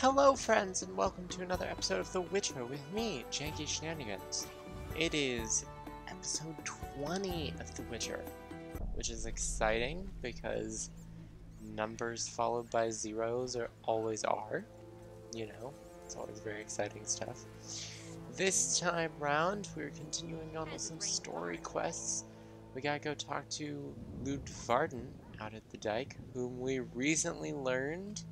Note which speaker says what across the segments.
Speaker 1: Hello friends, and welcome to another episode of The Witcher with me, Janky Shenanigans. It is episode 20 of The Witcher, which is exciting because numbers followed by zeros always are. You know, it's always very exciting stuff. This time round, we're continuing on with some story quests. We gotta go talk to Ludvarden out at the dike, whom we recently learned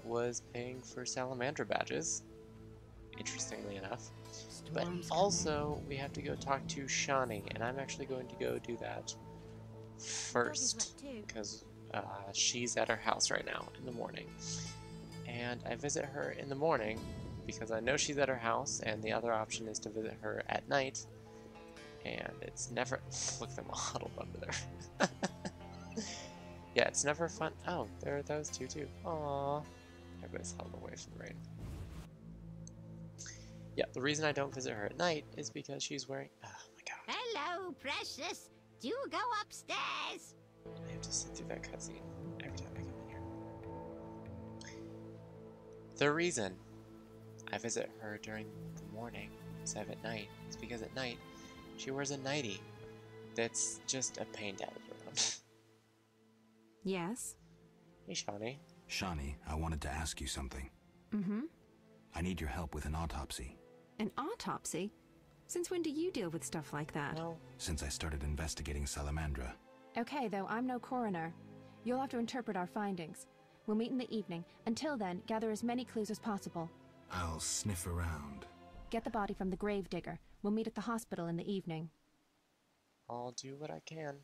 Speaker 1: was paying for Salamandra badges, interestingly enough. But also, we have to go talk to Shani, and I'm actually going to go do that first, because she's at her house right now in the morning. And I visit her in the morning because I know she's at her house, and the other option is to visit her at night. And it's never... Look at them all huddled under there. Yeah, it's never fun. Oh, there are those two too. Aww. Everybody's huddled away from the rain. Yeah, the reason I don't visit her at night is because she's wearing... Oh my god.
Speaker 2: Hello, precious. Do go upstairs.
Speaker 1: I have to sit through that cutscene every time I come in here. The reason I visit her during the morning instead of at night is because at night she wears a nightie that's just a pain to have around.
Speaker 3: Yes?
Speaker 1: Hey, Shani.
Speaker 4: Shani, I wanted to ask you something.
Speaker 3: Mm-hmm.
Speaker 4: I need your help with an autopsy.
Speaker 3: An autopsy? Since when do you deal with stuff like that?
Speaker 1: No.
Speaker 4: Since I started investigating Salamandra.
Speaker 3: Okay, though, I'm no coroner. You'll have to interpret our findings. We'll meet in the evening. Until then, gather as many clues as possible.
Speaker 4: I'll sniff around.
Speaker 3: Get the body from the gravedigger. We'll meet at the hospital in the evening.
Speaker 1: I'll do what I can.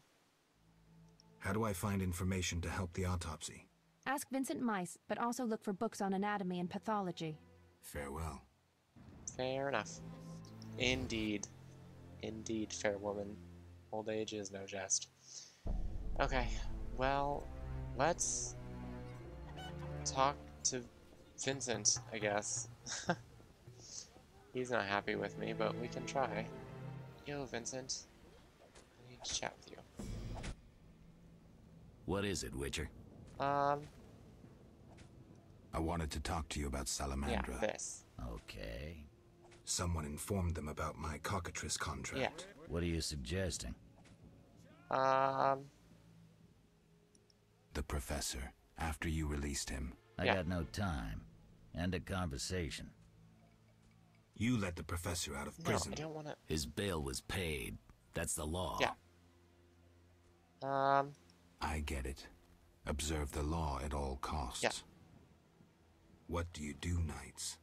Speaker 4: How do I find information to help the autopsy?
Speaker 3: Ask Vincent Mice, but also look for books on anatomy and pathology.
Speaker 4: Farewell.
Speaker 1: Fair enough. Indeed. Indeed, fair woman. Old age is no jest. Okay, well, let's talk to Vincent, I guess. He's not happy with me, but we can try. Yo, Vincent. I need to chat with you.
Speaker 5: What is it, Witcher?
Speaker 4: I wanted to talk to you about Salamandra.
Speaker 1: Yeah, this.
Speaker 5: Okay.
Speaker 4: Someone informed them about my cockatrice contract.
Speaker 1: Yeah.
Speaker 5: What are you suggesting?
Speaker 4: The professor, after you released him.
Speaker 5: I got no time. End a conversation.
Speaker 4: You let the professor out of prison.
Speaker 1: No, I don't want to...
Speaker 5: His bail was paid. That's the law.
Speaker 1: Yeah.
Speaker 4: I get it. Observe the law at all costs.
Speaker 1: Yeah.
Speaker 4: What do you do nights?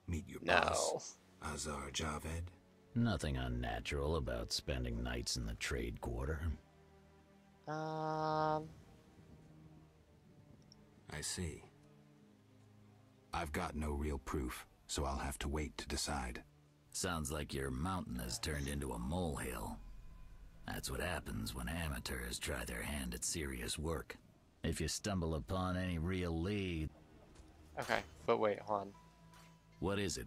Speaker 4: Meet your
Speaker 1: No.
Speaker 4: boss, Azar Javed?
Speaker 5: Nothing unnatural about spending nights in the trade quarter.
Speaker 4: I see. I've got no real proof, so I'll have to wait to decide.
Speaker 5: Sounds like your mountain has turned into a molehill. That's what happens when amateurs try their hand at serious work. If you stumble upon any real lead...
Speaker 1: Okay, but wait, hold on.
Speaker 5: What is it?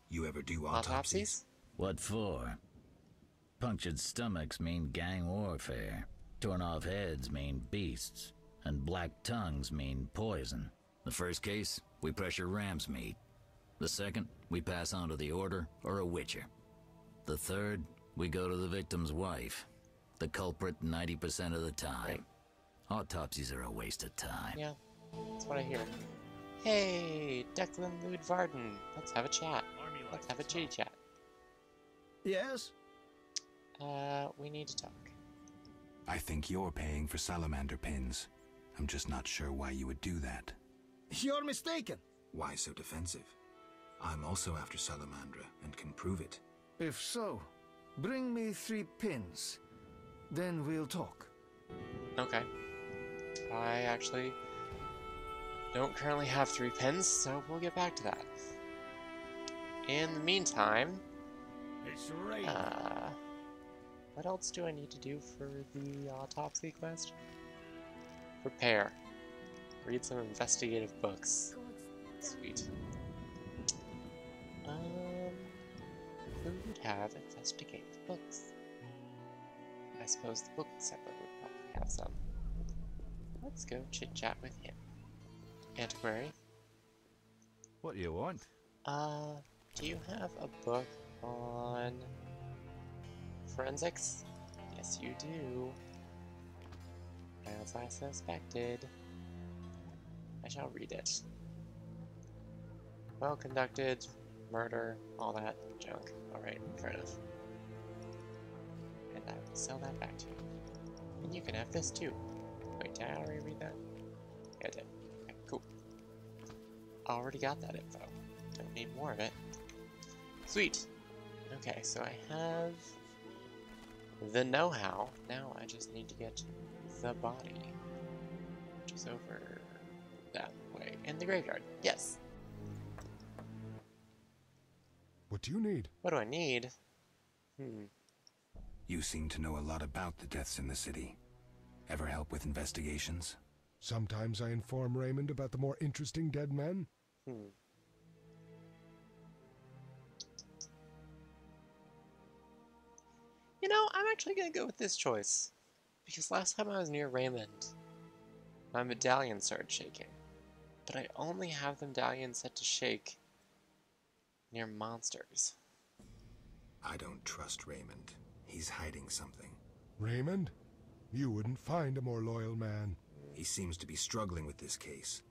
Speaker 4: You ever do
Speaker 1: Autopsies?
Speaker 5: What for? Punctured stomachs mean gang warfare. Torn off heads mean beasts. And black tongues mean poison. The first case, we pressure ram's meat. The second, we pass on to the Order or a Witcher. The third, we go to the victim's wife. The culprit 90% of the time.
Speaker 1: Right.
Speaker 5: Autopsies are a waste of time.
Speaker 1: Yeah, that's what I hear. Hey, Declan Ludvarden. Let's have a chat. Let's have a chitty chat.
Speaker 6: Yes?
Speaker 1: We need to talk.
Speaker 4: I think you're paying for salamander pins. I'm just not sure why you would do that.
Speaker 6: You're mistaken.
Speaker 4: Why so defensive? I'm also after Salamandra and can prove it.
Speaker 6: If so, bring me 3 pins. Then we'll talk.
Speaker 1: Okay. I actually don't currently have 3 pins, so we'll get back to that. In the meantime,
Speaker 6: It's raining.
Speaker 1: what else do I need to do for the autopsy quest? Prepare. Read some investigative books. Sweet. Who would have investigative books? I suppose the book seller would probably have some. Let's go chit-chat with him. antiquary.
Speaker 7: What do you want?
Speaker 1: Do you have a book on forensics? Yes, you do. As I suspected. I shall read it. Well conducted, murder, all that junk. Alright, fair enough. And I will sell that back to you. And you can have this too. Wait, did I already read that? Yeah, I did. Okay, cool. I already got that info. Don't need more of it. Sweet! Okay, so I have the know-how. Now I just need to get the body. Which is over that way. In the graveyard. Yes!
Speaker 8: What do you need?
Speaker 1: What do I need?
Speaker 4: You seem to know a lot about the deaths in the city. Ever help with investigations?
Speaker 8: Sometimes I inform Raymond about the more interesting dead men.
Speaker 1: You know, I'm actually gonna go with this choice. Because last time I was near Raymond, my medallion started shaking. But I only have the medallion set to shake near monsters.
Speaker 4: I don't trust Raymond. He's hiding something.
Speaker 8: Raymond? You wouldn't find a more loyal man.
Speaker 4: He seems to be struggling with this case.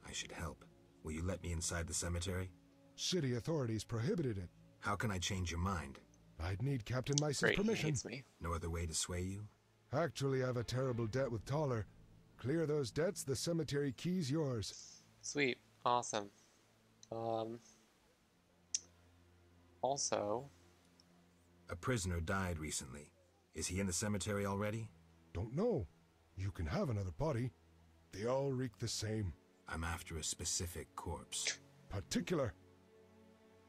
Speaker 4: I should help. Will you let me inside the cemetery?
Speaker 8: City authorities prohibited it.
Speaker 4: How can I change your mind?
Speaker 8: I'd need Captain Mice's
Speaker 1: Great, he
Speaker 8: permission.
Speaker 1: hates me.
Speaker 4: No other way to sway you?
Speaker 8: Actually, I have a terrible debt with Toller. Clear those debts, the cemetery key's yours.
Speaker 1: Sweet. Awesome. Also...
Speaker 4: A prisoner died recently. Is he in the cemetery already?
Speaker 8: Don't know. You can have another body. They all reek the same.
Speaker 4: I'm after a specific corpse.
Speaker 8: Particular.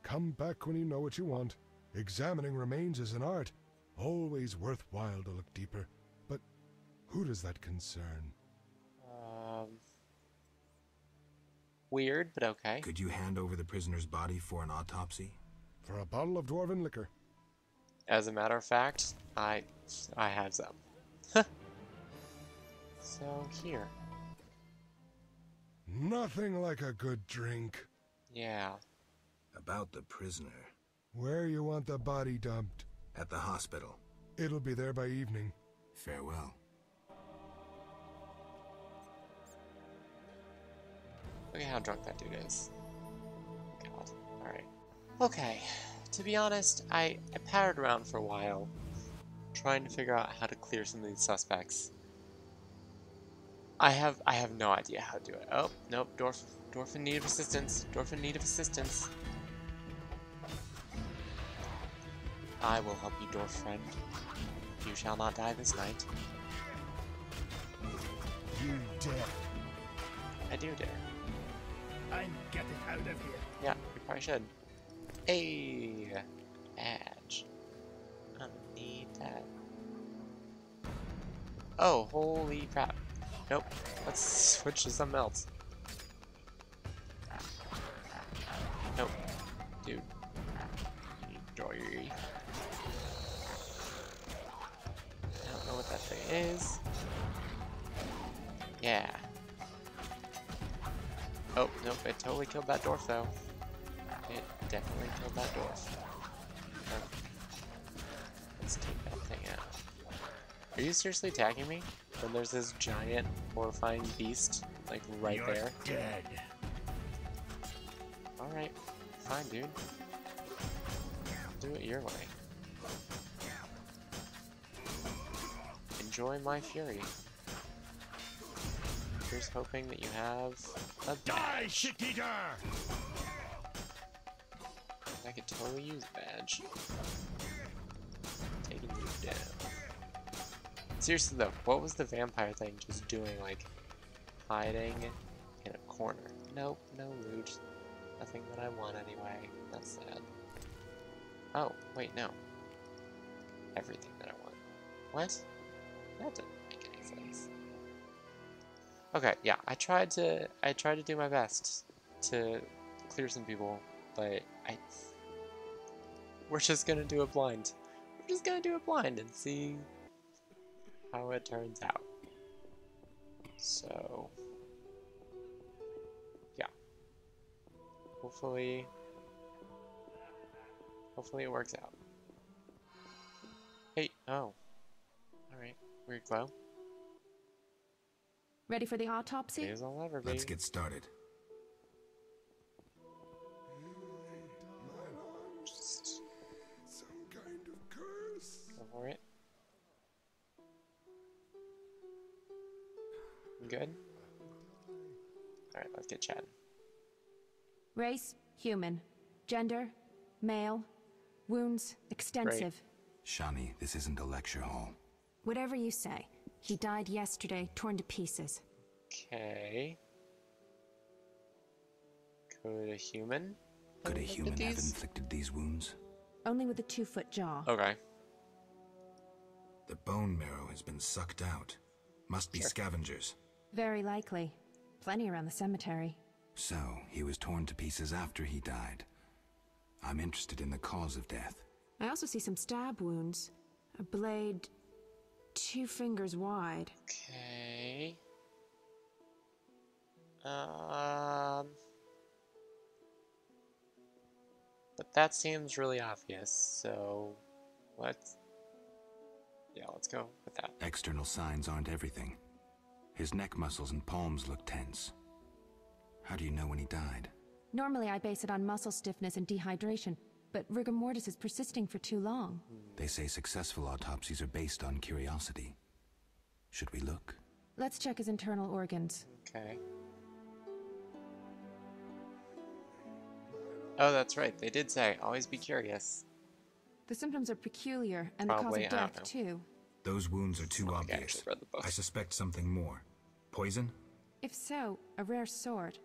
Speaker 8: Come back when you know what you want. Examining remains is an art. Always worthwhile to look deeper. But who does that concern?
Speaker 1: Weird, but okay.
Speaker 4: Could you hand over the prisoner's body for an autopsy?
Speaker 8: For a bottle of dwarven liquor.
Speaker 1: As a matter of fact, I have some. So here.
Speaker 8: Nothing like a good drink.
Speaker 1: Yeah.
Speaker 4: About the prisoner.
Speaker 8: Where you want the body dumped?
Speaker 4: At the hospital.
Speaker 8: It'll be there by evening.
Speaker 4: Farewell.
Speaker 1: Look at how drunk that dude is. God. Alright. Okay. To be honest, I pattered around for a while, trying to figure out how to clear some of these suspects. I have no idea how to do it. Oh, nope, dwarf in need of assistance. Dwarf in need of assistance. I will help you, dwarf friend. You shall not die this night.
Speaker 6: You dare.
Speaker 1: I do dare.
Speaker 6: I'm getting out of here.
Speaker 1: Yeah, you probably should. Hey, badge. I don't need that. Oh, holy crap. Nope. Let's switch to something else. Nope. Dude. Enjoy. I don't know what that thing is. Yeah. Oh, nope, it totally killed that dwarf though. It definitely killed that dwarf. Let's take that thing out. Are you seriously attacking me? When there's this giant, horrifying beast, like, right
Speaker 6: You're
Speaker 1: there?
Speaker 6: dead.
Speaker 1: Alright, fine, dude. Do it your way. Enjoy my fury. Here's hoping that you have a
Speaker 6: Die,
Speaker 1: badge.
Speaker 6: shit-eater!
Speaker 1: I could totally use a badge. Taking you down. Seriously though, what was the vampire thing just doing, like, hiding in a corner? Nope, no loot. Nothing that I want anyway. That's sad. Oh, wait, no. Everything that I want. What? That didn't make any sense. Okay, yeah, I tried to do my best to clear some people, but we're just gonna do it blind. We're just gonna do it blind and see how it turns out. So Hopefully it works out. Hey, oh. Alright, weird glow.
Speaker 3: Ready for the autopsy?
Speaker 1: May as well ever be.
Speaker 4: Let's get started.
Speaker 1: Just
Speaker 8: Some kind of curse.
Speaker 1: go for it. Good? Alright, let's get chatting.
Speaker 3: Race, human. Gender, male. Wounds, extensive.
Speaker 4: Shani, this isn't a lecture hall.
Speaker 3: Whatever you say. He died yesterday, torn to pieces.
Speaker 1: Okay. Could a human?
Speaker 4: Could a
Speaker 1: have
Speaker 4: human have
Speaker 1: these?
Speaker 4: inflicted these wounds?
Speaker 3: Only with a 2-foot jaw.
Speaker 1: Okay.
Speaker 4: The bone marrow has been sucked out. Must be
Speaker 1: Sure.
Speaker 4: scavengers.
Speaker 3: Very likely. Plenty around the cemetery.
Speaker 4: So, he was torn to pieces after he died. I'm interested in the cause of death.
Speaker 3: I also see some stab wounds. A blade 2 fingers wide.
Speaker 1: Okay. But that seems really obvious, so let's go with that.
Speaker 4: External signs aren't everything. His neck muscles and palms look tense. How do you know when he died?
Speaker 3: Normally I base it on muscle stiffness and dehydration, but rigor mortis is persisting for too long.
Speaker 4: They say successful autopsies are based on curiosity. Should we look?
Speaker 3: Let's check his internal organs.
Speaker 1: Okay. Oh, that's right. They did say, always be curious.
Speaker 3: The symptoms are peculiar, and
Speaker 1: Probably,
Speaker 3: the
Speaker 1: I
Speaker 3: cause
Speaker 1: don't
Speaker 3: of death, too.
Speaker 4: Those wounds are too
Speaker 1: I
Speaker 4: obvious.
Speaker 1: actually read the book.
Speaker 4: I suspect something more. Poison?
Speaker 3: If so, a rare sort.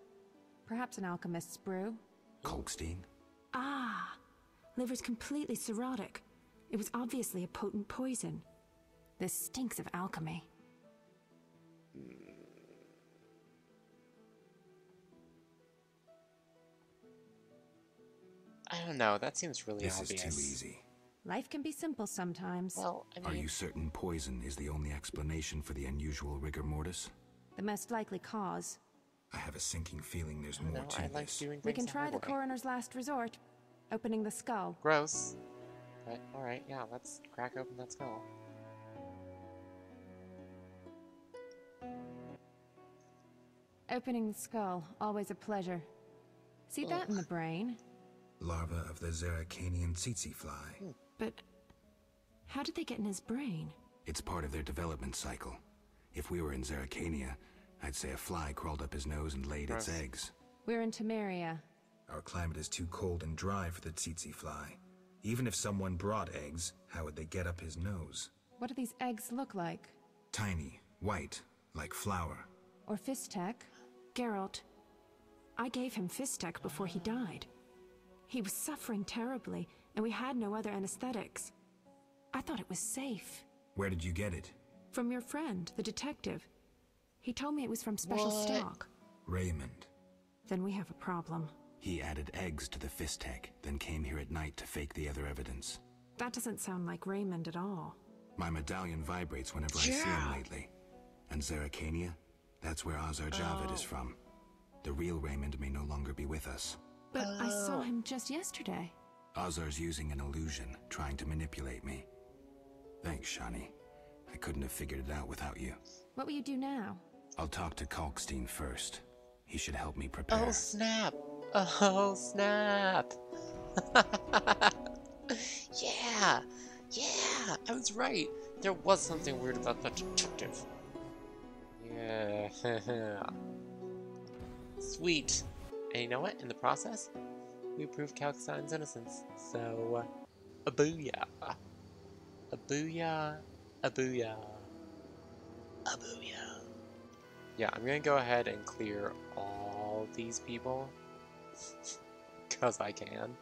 Speaker 3: Perhaps an alchemist's brew.
Speaker 4: Kalkstein?
Speaker 3: Ah! Liver's completely cirrhotic. It was obviously a potent poison. This stinks of alchemy.
Speaker 1: I don't know. That seems really
Speaker 4: This
Speaker 1: obvious.
Speaker 4: is too easy.
Speaker 3: Life can be simple sometimes.
Speaker 1: Well, I
Speaker 4: Are
Speaker 1: mean,
Speaker 4: you certain poison is the only explanation for the unusual rigor mortis?
Speaker 3: The most likely cause.
Speaker 4: I have a sinking feeling there's more
Speaker 1: no,
Speaker 4: to
Speaker 1: I like
Speaker 4: this.
Speaker 1: doing things
Speaker 3: We can
Speaker 1: the
Speaker 3: try
Speaker 1: hard
Speaker 3: the
Speaker 1: way.
Speaker 3: coroner's last resort. Opening the skull.
Speaker 1: Gross. But alright, yeah, let's crack open that skull.
Speaker 3: Opening the skull, always a pleasure. See that in the brain?
Speaker 4: Larva of the Zeracanian tsetse fly.
Speaker 3: But how did they get in his brain?
Speaker 4: It's part of their development cycle. If we were in Zeracania, I'd say a fly crawled up his nose and laid its
Speaker 1: Gross.
Speaker 4: eggs.
Speaker 3: We're in Temeria.
Speaker 4: Our climate is too cold and dry for the tsetse fly. Even if someone brought eggs, how would they get up his nose?
Speaker 3: What do these eggs look like?
Speaker 4: Tiny, white, like flour.
Speaker 3: Or Fistek? Geralt, I gave him Fistek before he died. He was suffering terribly, and we had no other anesthetics. I thought it was safe.
Speaker 4: Where did you get it?
Speaker 3: From your friend, the detective. He told me it was from special
Speaker 1: What?
Speaker 3: stock.
Speaker 4: Raymond.
Speaker 3: Then we have a problem.
Speaker 4: He added eggs to the Fistek, then came here at night to fake the other evidence.
Speaker 3: That doesn't sound like Raymond at all.
Speaker 4: My medallion vibrates whenever I see him lately. And Zeracania? That's where Azar Javid is from. The real Raymond may no longer be with us.
Speaker 3: But I saw him just yesterday.
Speaker 4: Azar's using an illusion, trying to manipulate me. Thanks, Shani. I couldn't have figured it out without you.
Speaker 3: What will you do now?
Speaker 4: I'll talk to Kalkstein first. He should help me prepare.
Speaker 1: Oh snap! Oh snap! Yeah! Yeah! I was right! There was something weird about that detective. Yeah. Sweet! And you know what? In the process, we proved Kalkstein's innocence. So, a booyah. A booyah. A booyah. A booyah. Yeah, I'm gonna go ahead and clear all these people. Because I can.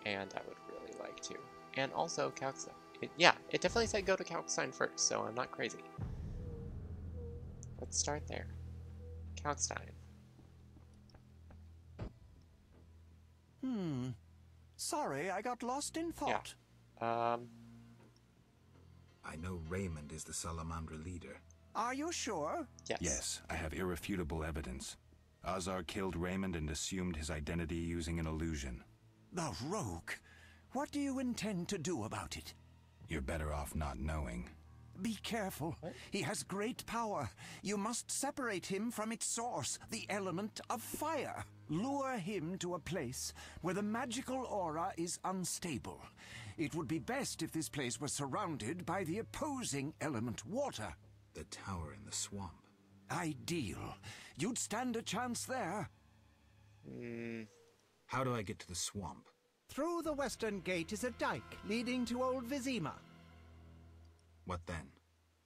Speaker 1: And I would really like to. And also Kalkstein. Yeah, it definitely said go to Kalkstein first, so I'm not crazy. Let's start there. Kalkstein.
Speaker 9: Sorry, I got lost in thought.
Speaker 1: Yeah.
Speaker 4: I know Raymond is the Salamandra leader.
Speaker 9: Are you sure?
Speaker 1: Yes.
Speaker 4: Yes, I have irrefutable evidence. Huzzah killed Raymond and assumed his identity using an illusion.
Speaker 9: The rogue! What do you intend to do about it?
Speaker 4: You're better off not knowing.
Speaker 9: Be careful. He has great power. You must separate him from its source, the element of fire. Lure him to a place where the magical aura is unstable. It would be best if this place were surrounded by the opposing element, water.
Speaker 4: The tower in the swamp.
Speaker 9: Ideal. You'd stand a chance there.
Speaker 4: How do I get to the swamp?
Speaker 10: Through the western gate is a dike leading to Old Vizima.
Speaker 4: What then?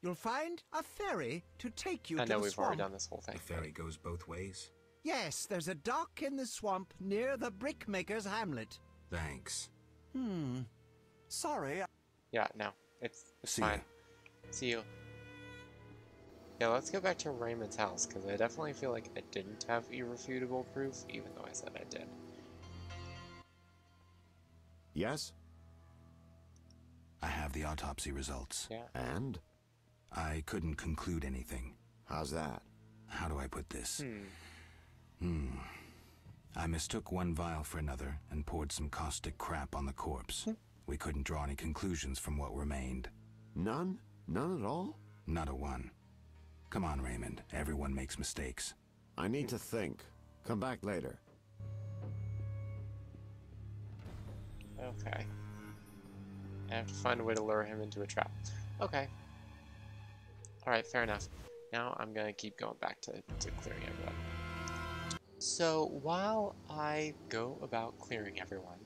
Speaker 10: You'll find a ferry to take you
Speaker 1: I
Speaker 10: to
Speaker 1: know
Speaker 10: the
Speaker 1: we've
Speaker 10: swamp.
Speaker 1: already done this whole thing.
Speaker 4: The ferry goes both ways?
Speaker 10: Yes, there's a dock in the swamp near the brickmaker's hamlet.
Speaker 4: Thanks.
Speaker 9: Sorry.
Speaker 1: Yeah, no. It's
Speaker 4: See
Speaker 1: fine.
Speaker 4: ya.
Speaker 1: See you. Yeah, let's go back to Raymond's house, because I definitely feel like I didn't have irrefutable proof, even though I said I did.
Speaker 11: Yes?
Speaker 4: I have the autopsy results.
Speaker 1: Yeah.
Speaker 11: And?
Speaker 4: I couldn't conclude anything.
Speaker 11: How's that?
Speaker 4: How do I put this? I mistook one vial for another and poured some caustic crap on the corpse. We couldn't draw any conclusions from what remained.
Speaker 11: None? None at all?
Speaker 4: Not a one. Come on, Raymond. Everyone makes mistakes.
Speaker 11: I need to think. Come back later.
Speaker 1: Okay. I have to find a way to lure him into a trap. Okay. Alright, fair enough. Now I'm gonna keep going back to clearing everyone. So, while I go about clearing everyone,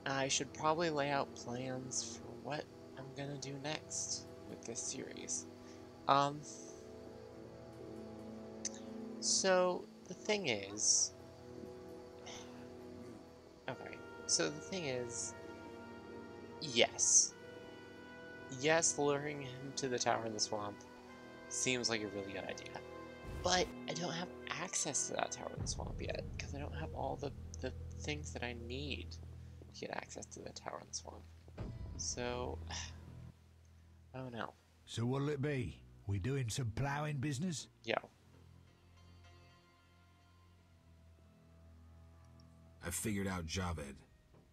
Speaker 1: I should probably lay out plans for what I'm gonna do next with this series. So, the thing is... Okay, so the thing is... Yes. Yes, luring him to the tower in the swamp seems like a really good idea. But I don't have access to that tower in the swamp yet, because I don't have all the things that I need to get access to the tower in the swamp. So, oh no.
Speaker 12: So what'll it be? We doing some ploughing business?
Speaker 1: Yo.
Speaker 4: I've figured out Javed.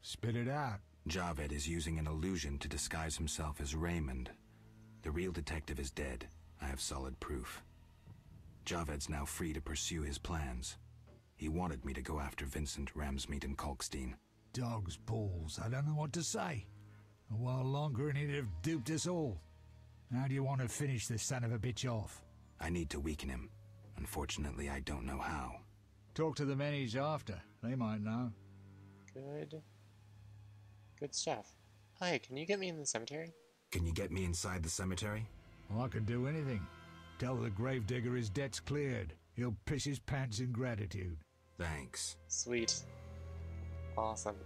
Speaker 12: Spit it out.
Speaker 4: Javed is using an illusion to disguise himself as Raymond. The real detective is dead. I have solid proof. Javed's now free to pursue his plans. He wanted me to go after Vincent, Ramsmeet, and Kalkstein.
Speaker 12: Dog's balls. I don't know what to say. A while longer and he'd have duped us all. How do you want to finish this son of a bitch off?
Speaker 4: I need to weaken him. Unfortunately, I don't know how.
Speaker 12: Talk to the men he's after. They might know.
Speaker 1: Good stuff. Hi, can you get me in the cemetery?
Speaker 4: Can you get me inside the cemetery?
Speaker 12: Well, I can do anything. Tell the gravedigger his debt's cleared. He'll piss his pants in gratitude.
Speaker 4: Thanks.
Speaker 1: Sweet. Awesome.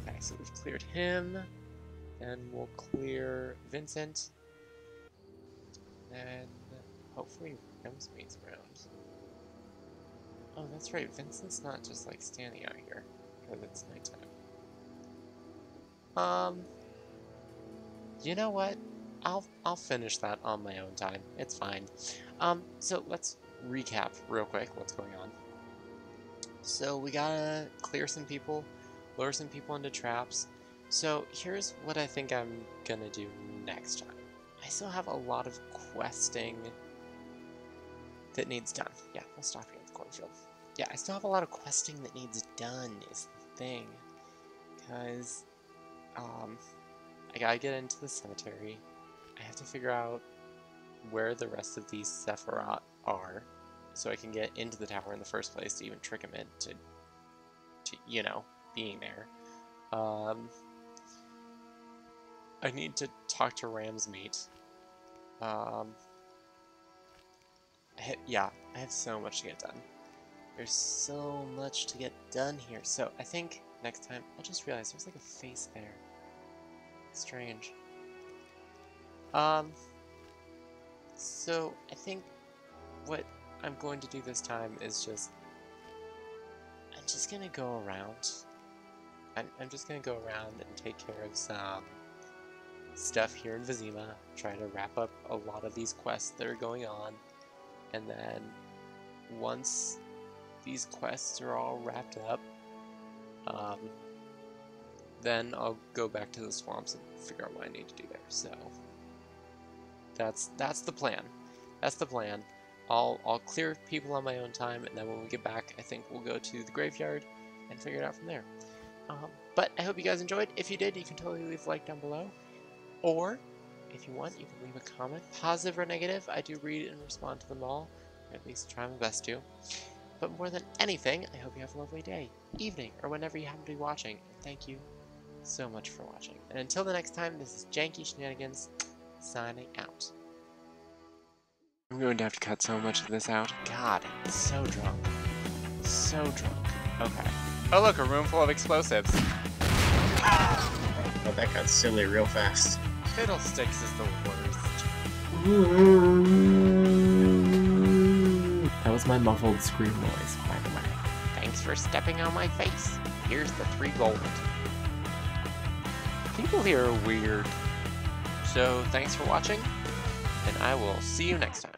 Speaker 1: Okay, so we've cleared him. Then we'll clear Vincent. And hopefully Ramsmeet's around. Oh, that's right. Vincent's not just like standing out here because it's nighttime. You know what? I'll finish that on my own time. It's fine. So let's recap real quick what's going on. So we gotta clear some people, lure some people into traps. So here's what I think I'm gonna do next time. I still have a lot of questing that needs done. Yeah, we'll stop here at the cornfield. Yeah, I still have a lot of questing that needs done is the thing. Because, I gotta get into the cemetery. I have to figure out where the rest of these Sephiroth are, so I can get into the tower in the first place to even trick him into, you know, being there. I need to talk to Ramsmeet. Yeah, I have so much to get done. There's so much to get done here. So I think next time, I just realized there's like a face there. Strange. So I think what I'm going to do this time is I'm just gonna go around. I'm just gonna go around and take care of some stuff here in Vizima, try to wrap up a lot of these quests that are going on, and then once these quests are all wrapped up, then I'll go back to the swamps and figure out what I need to do there. So that's the plan. That's the plan. I'll clear people on my own time, and then when we get back, I think we'll go to the graveyard and figure it out from there. But I hope you guys enjoyed. If you did, you can totally leave a like down below. Or, if you want, you can leave a comment, positive or negative. I do read and respond to them all, or at least try my best to. But more than anything, I hope you have a lovely day, evening, or whenever you happen to be watching. And thank you so much for watching. And until the next time, this is Janky Shenanigans, signing out. I'm going to have to cut so much of this out. God, I'm so drunk. So drunk. Okay. Oh look, a room full of explosives.
Speaker 13: Oh, that got silly real fast.
Speaker 1: Fiddlesticks is the worst.
Speaker 14: That was my muffled scream noise, by the way.
Speaker 1: Thanks for stepping on my face. Here's the 3 gold. People here are weird. So thanks for watching, and I will see you next time.